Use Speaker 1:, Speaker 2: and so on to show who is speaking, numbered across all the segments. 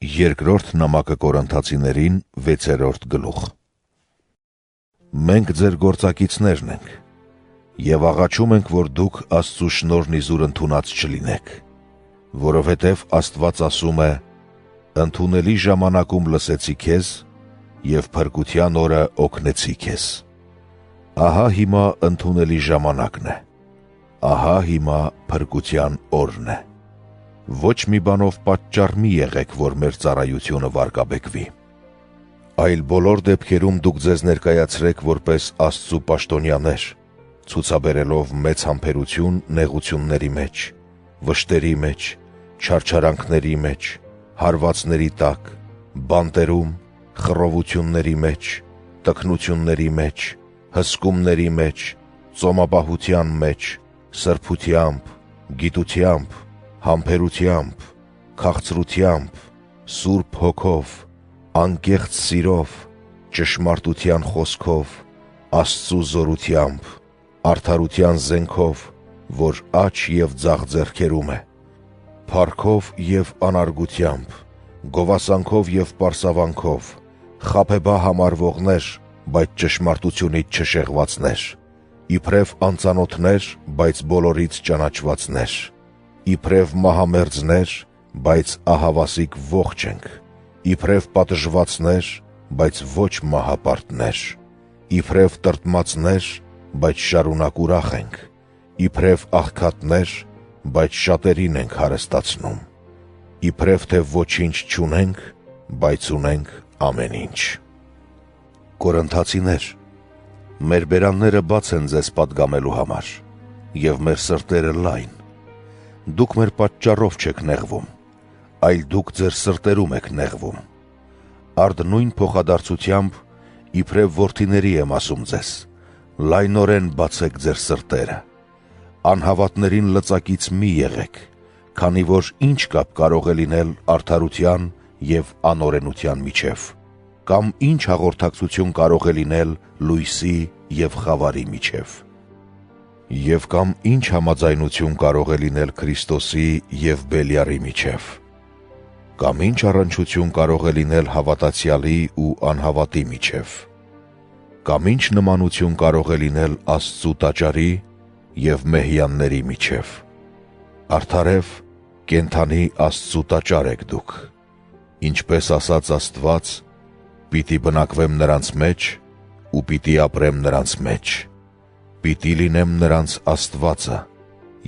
Speaker 1: Երկրորդ նամակը Կորինթացիներին 6-րդ գլուխ։ Մենք ձեր գործակիցներն ենք և աղաչում ենք, որ դուք Աստծու շնորհն իզուր ընդունած չլինեք, որովհետև Աստված ասում է. «Ընդունելի ժամանակում լսեցի քեզ և փրկության օրը օգնեցի քեզ»։ Ահա հիմա ընդունելի ժամանակն է, ահա հիմա փրկության օրն է։ Ոչ մի բանով պատճառ մի եղեք, որ մեր ծառայությունը վարկաբեկվի, այլ բոլոր դեպքերում դուք ձեզ ներկայացրեք որպես Աստծու պաշտոնյաներ, ցուցաբերելով մեծ համբերություն նեղությունների մեջ, վշտերի մեջ, չարչարանքների մեջ, հարվածների տակ, բանտերում, խռովությունների մեջ, տքնությունների մեջ, հսկումների մեջ, ծոմապահության մեջ, սրբությամբ, գիտությամբ, համբերությամբ, քաղցրությամբ, Սուրբ Հոգով, անկեղծ սիրով, ճշմարտության խոսքով, Աստծու զորությամբ, արդարության զենքով, որ աջ և ձախ ձեռքերում է, փառքով և անարգությամբ, գովասանքով և պարսավանքով, խաբեբա համարվողներ, բայց ճշմարտությունից չշեղվածներ, իբրև անծանոթներ, բայց բոլորից ճանաչվածներ, իբրև մահամերձներ, բայց ահավասիկ ողջ ենք, իբրև պատժվածներ, բայց ոչ մահապարտներ, իբրև տրտմածներ, բայց շարունակ ուրախ ենք, իբրև աղքատներ, բայց շատերին ենք հարստացնում, իբրև թե ոչինչ չունենք, բայց ունենք ամեն ինչ։ Կորինթացիներ, մեր բերանները բաց են ձեզ պատգամելու համար, և մեր սրտերը լայն։ Դուք մեր պատճառով չեք նեղվում, այլ դուք ձեր սրտերում եք նեղվում։ Արդ նույն փոխադարձությամբ, իբրև որդիների եմ ասում ձեզ, լայնորեն բացեք ձեր սրտերը։ Անհավատներին լծակից մի եղեք, քանի որ ինչ կապ կարող է լինել արդարության և անօրենության միջև, կամ ինչ հաղորդակցություն կարող է լինել լույսի և խավարի միջև։ Եվ կամ ինչ համաձայնություն կարող է լինել Քրիստոսի և Բելիարի միջև, կամ ինչ առնչություն կարող է լինել հավատացյալի ու անհավատի միջև, կամ ինչ նմանություն կարող է լինել Աստծու տաճարի և մեհյանների միջև։ Արդարև, կենդանի Աստծու տաճար եք դուք, ինչպես ասաց Աստված. «Պիտի բնակվեմ նրանց մեջ ու պիտի ապրեմ նրանց մեջ, պիտի լինեմ նրանց Աստվածը,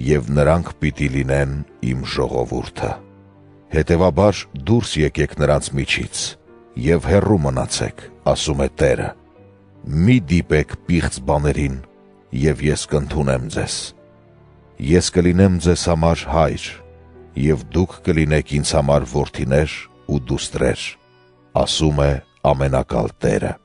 Speaker 1: և նրանք պիտի լինեն իմ ժողովուրդը»։ Հետևաբար դուրս եկեք նրանց միջից և հեռու մնացեք, ասում է Տերը։ Մի դիպեք պիղծ բաներին, և ես կընդունեմ ձեզ։ Ես կլինեմ ձեզ համար հայր, և դուք կլինեք ինձ համար որդիներ ու դուստրեր, ասում է Ամենակալ Տերը։